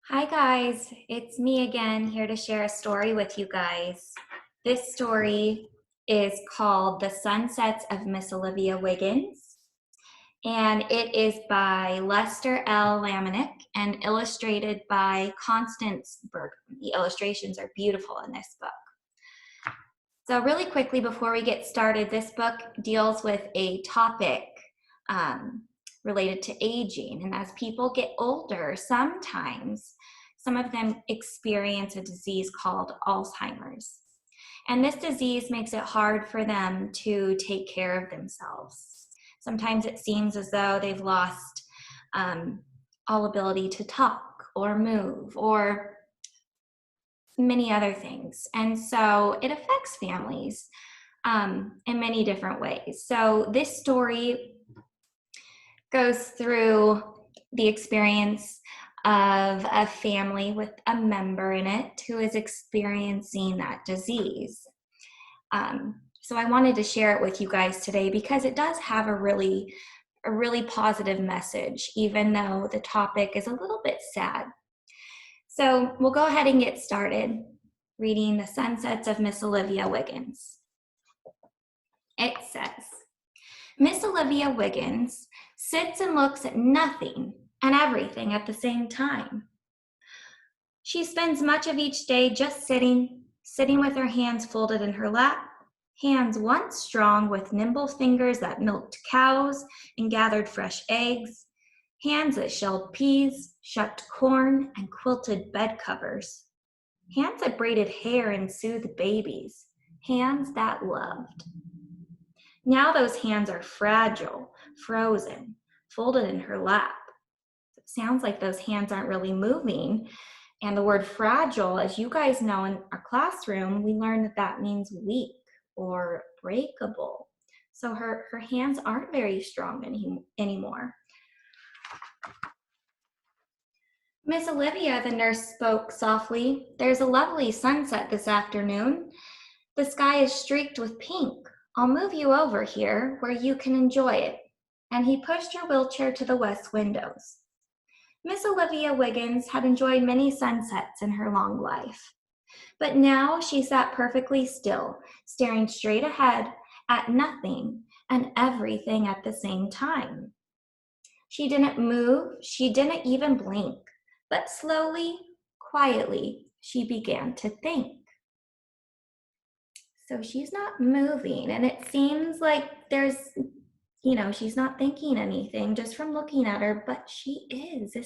Hi guys, it's me again here to share a story with you guys. This story is called The Sunsets of Miss Olivia Wiggins, and it is by Lester L. Lamanick and illustrated by Constance Bergman. The illustrations are beautiful in this book. So really quickly before we get started, this book deals with a topic related to aging. And as people get older, sometimes some of them experience a disease called Alzheimer's. And this disease makes it hard for them to take care of themselves. Sometimes it seems as though they've lost all ability to talk or move or many other things. And so it affects families in many different ways. So this story goes through the experience of a family with a member in it who is experiencing that disease. So I wanted to share it with you guys today because it does have a really positive message, even though the topic is a little bit sad. So we'll go ahead and get started reading The Sunsets of Miss Olivia Wiggins. It says, Miss Olivia Wiggins sits and looks at nothing and everything at the same time. She spends much of each day just sitting with her hands folded in her lap, hands once strong with nimble fingers that milked cows and gathered fresh eggs, hands that shelled peas, shucked corn, and quilted bed covers, hands that braided hair and soothed babies, hands that loved. Now those hands are fragile, frozen, folded in her lap. It sounds like those hands aren't really moving. And the word fragile, as you guys know in our classroom, we learned that means weak or breakable. So her hands aren't very strong anymore. Miss Olivia, the nurse spoke softly, there's a lovely sunset this afternoon. The sky is streaked with pink. I'll move you over here where you can enjoy it. And he pushed her wheelchair to the west windows. Miss Olivia Wiggins had enjoyed many sunsets in her long life. But now she sat perfectly still, staring straight ahead at nothing and everything at the same time. She didn't move, she didn't even blink, but slowly, quietly, she began to think. So she's not moving, and it seems like she's not thinking anything just from looking at her, but she is.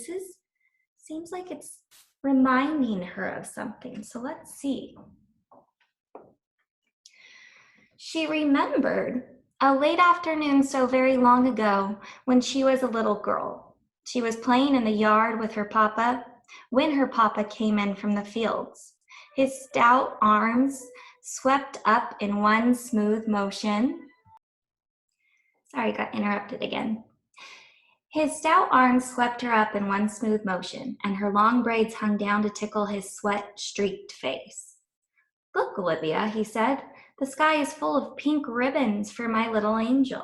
Seems like it's reminding her of something. So let's see. She remembered a late afternoon so very long ago when she was a little girl. She was playing in the yard with her papa when her papa came in from the fields. His stout arms swept up in one smooth motion. Sorry, got interrupted again. His stout arms swept her up in one smooth motion, and her long braids hung down to tickle his sweat-streaked face. Look, Olivia, he said, the sky is full of pink ribbons for my little angel.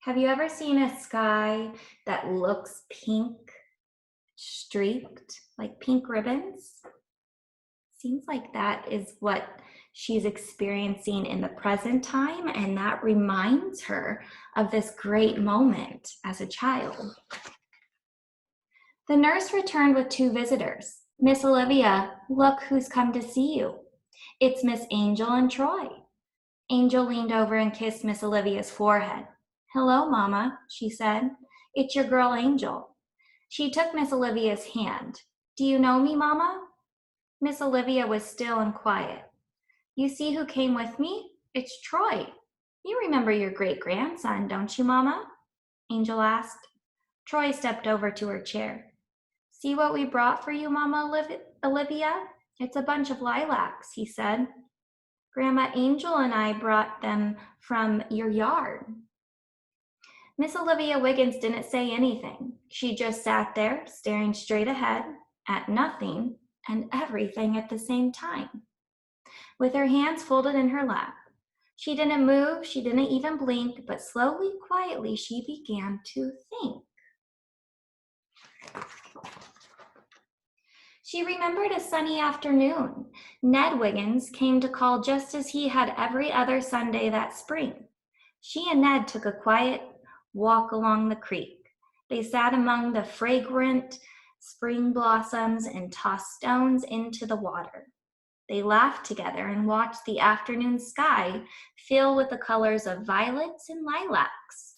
Have you ever seen a sky that looks pink, streaked, like pink ribbons? Seems like that is what she's experiencing in the present time, and that reminds her of this great moment as a child. The nurse returned with two visitors. Miss Olivia, look who's come to see you. It's Miss Angel and Troy. Angel leaned over and kissed Miss Olivia's forehead. Hello, Mama, she said. It's your girl, Angel. She took Miss Olivia's hand. Do you know me, Mama? Miss Olivia was still and quiet. You see who came with me? It's Troy. You remember your great-grandson, don't you, Mama? Angel asked. Troy stepped over to her chair. See what we brought for you, Mama Olivia? It's a bunch of lilacs, he said. Grandma Angel and I brought them from your yard. Miss Olivia Wiggins didn't say anything. She just sat there, staring straight ahead at nothing and everything at the same time, with her hands folded in her lap. She didn't move, she didn't even blink, but slowly, quietly, she began to think. She remembered a sunny afternoon. Ned Wiggins came to call just as he had every other Sunday that spring. She and Ned took a quiet walk along the creek. They sat among the fragrant spring blossoms and tossed stones into the water. They laughed together and watched the afternoon sky fill with the colors of violets and lilacs.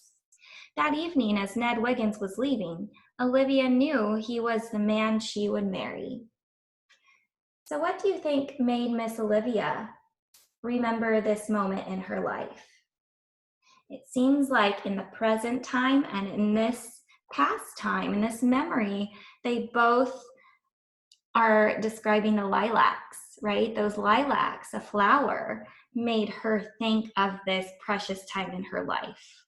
That evening, as Ned Wiggins was leaving, Olivia knew he was the man she would marry. So, what do you think made Miss Olivia remember this moment in her life? It seems like in the present time and in this past time, in this memory, they both are describing the lilacs, right? Those lilacs, a flower, made her think of this precious time in her life.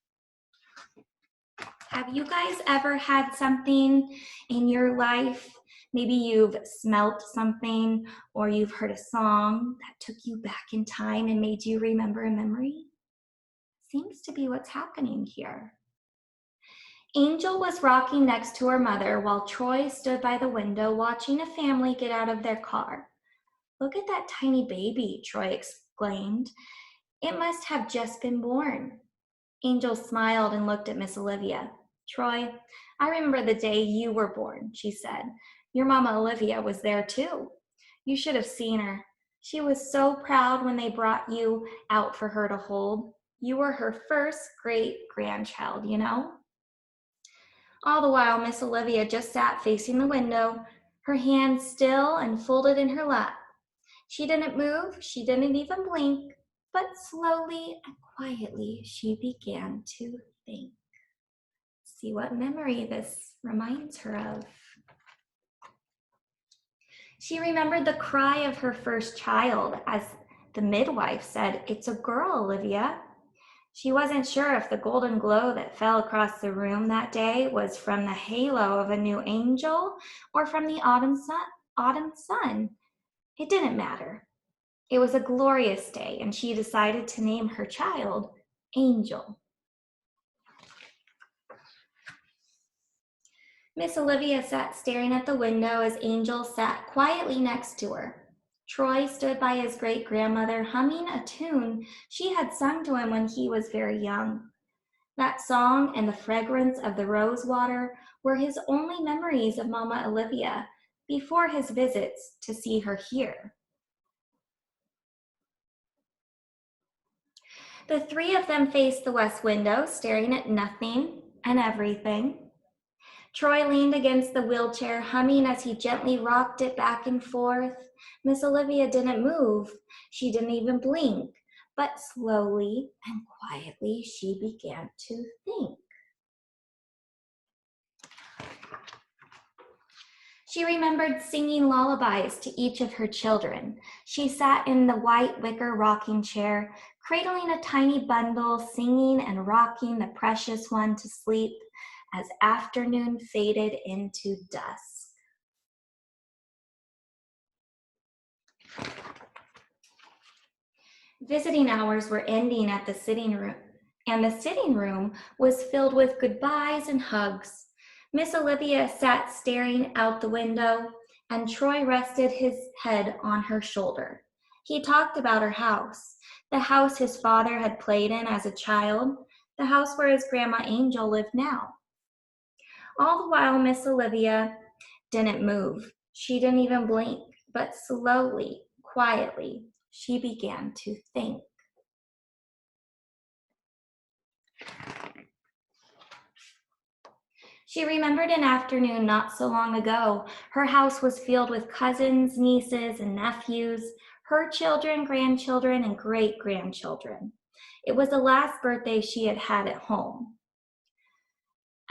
Have you guys ever had something in your life? Maybe you've smelt something or you've heard a song that took you back in time and made you remember a memory? Seems to be what's happening here. Angel was rocking next to her mother while Troy stood by the window watching a family get out of their car. "Look at that tiny baby," Troy exclaimed. "It must have just been born." Angel smiled and looked at Miss Olivia. "Troy, I remember the day you were born," she said. "Your mama Olivia was there too. You should have seen her. She was so proud when they brought you out for her to hold. You were her first great-grandchild, you know?" All the while, Miss Olivia just sat facing the window, her hands still and folded in her lap. She didn't move, she didn't even blink, but slowly and quietly she began to think. See what memory this reminds her of. She remembered the cry of her first child as the midwife said, "It's a girl, Olivia." She wasn't sure if the golden glow that fell across the room that day was from the halo of a new angel or from the autumn sun. It didn't matter. It was a glorious day, and she decided to name her child Angel. Miss Olivia sat staring at the window as Angel sat quietly next to her. Troy stood by his great-grandmother humming a tune she had sung to him when he was very young. That song and the fragrance of the rose water were his only memories of Mama Olivia before his visits to see her here. The three of them faced the west window, staring at nothing and everything. Troy leaned against the wheelchair, humming as he gently rocked it back and forth. Miss Olivia didn't move. She didn't even blink, but slowly and quietly she began to think. She remembered singing lullabies to each of her children. She sat in the white wicker rocking chair, cradling a tiny bundle, singing and rocking the precious one to sleep as afternoon faded into dusk. Visiting hours were ending at the sitting room, and the sitting room was filled with goodbyes and hugs. Miss Olivia sat staring out the window, and Troy rested his head on her shoulder. He talked about her house, the house his father had played in as a child, the house where his grandma Angel lived now. All the while, Miss Olivia didn't move. She didn't even blink, but slowly, quietly, she began to think. She remembered an afternoon not so long ago. Her house was filled with cousins, nieces, and nephews, her children, grandchildren, and great-grandchildren. It was the last birthday she had had at home.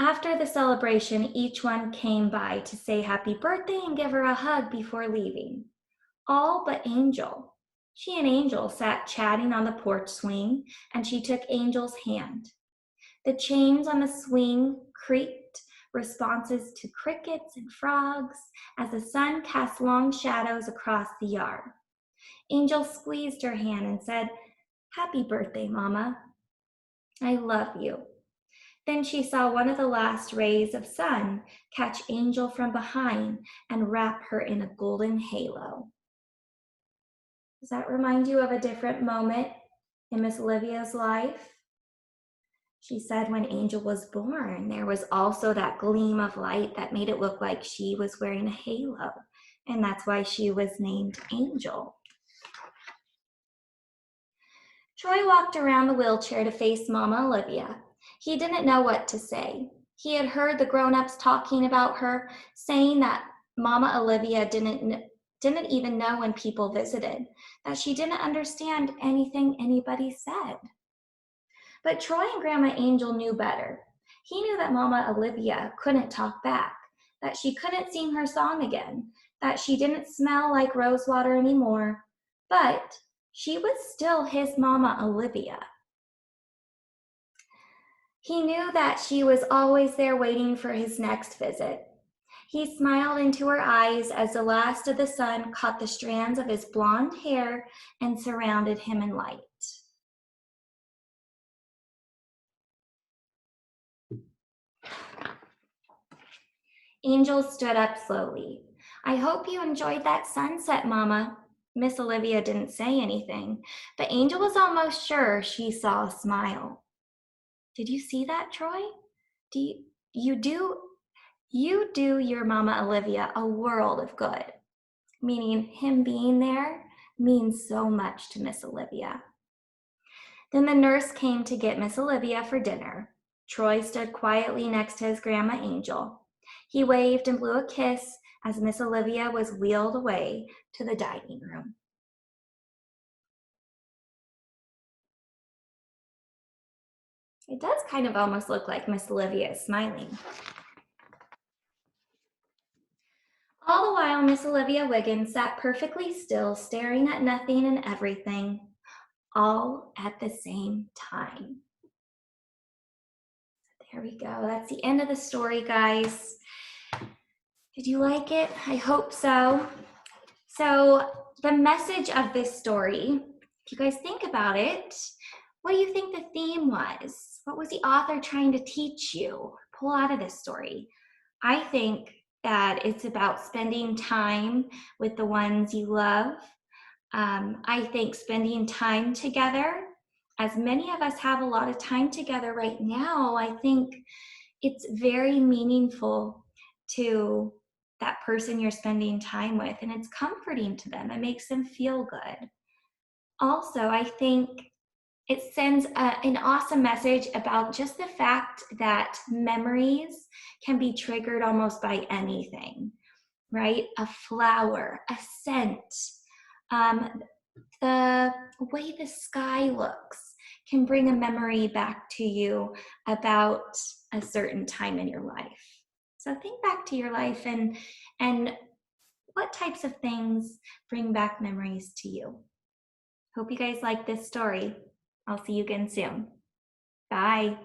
After the celebration, each one came by to say happy birthday and give her a hug before leaving. All but Angel. She and Angel sat chatting on the porch swing, and she took Angel's hand. The chains on the swing creaked, responses to crickets and frogs as the sun cast long shadows across the yard. Angel squeezed her hand and said, "Happy birthday, Mama. I love you." Then she saw one of the last rays of sun catch Angel from behind and wrap her in a golden halo. Does that remind you of a different moment in Miss Olivia's life? She said when Angel was born, there was also that gleam of light that made it look like she was wearing a halo, and that's why she was named Angel. Troy walked around the wheelchair to face Mama Olivia. He didn't know what to say. He had heard the grown-ups talking about her, saying that Mama Olivia didn't even know when people visited, that she didn't understand anything anybody said. But Troy and Grandma Angel knew better. He knew that Mama Olivia couldn't talk back, that she couldn't sing her song again, that she didn't smell like rosewater anymore, but she was still his Mama Olivia. He knew that she was always there waiting for his next visit. He smiled into her eyes as the last of the sun caught the strands of his blonde hair and surrounded him in light. Angel stood up slowly. I hope you enjoyed that sunset, Mama. Miss Olivia didn't say anything, but Angel was almost sure she saw a smile. Did you see that, Troy? You do your Mama Olivia a world of good. Meaning him being there means so much to Miss Olivia. Then the nurse came to get Miss Olivia for dinner. Troy stood quietly next to his Grandma Angel. He waved and blew a kiss as Miss Olivia was wheeled away to the dining room. It does kind of almost look like Miss Olivia is smiling. All the while, Miss Olivia Wiggins sat perfectly still, staring at nothing and everything, all at the same time. There we go. That's the end of the story, guys. Did you like it? I hope so. So the message of this story, if you guys think about it, what do you think the theme was? What was the author trying to teach you, pull out of this story? I think that it's about spending time with the ones you love. I think spending time together, as many of us have a lot of time together right now, I think it's very meaningful to that person you're spending time with, and it's comforting to them. It makes them feel good. Also, I think it sends an awesome message about just the fact that memories can be triggered almost by anything, right? A flower, a scent, the way the sky looks can bring a memory back to you about a certain time in your life. So think back to your life and what types of things bring back memories to you. Hope you guys like this story. I'll see you again soon. Bye.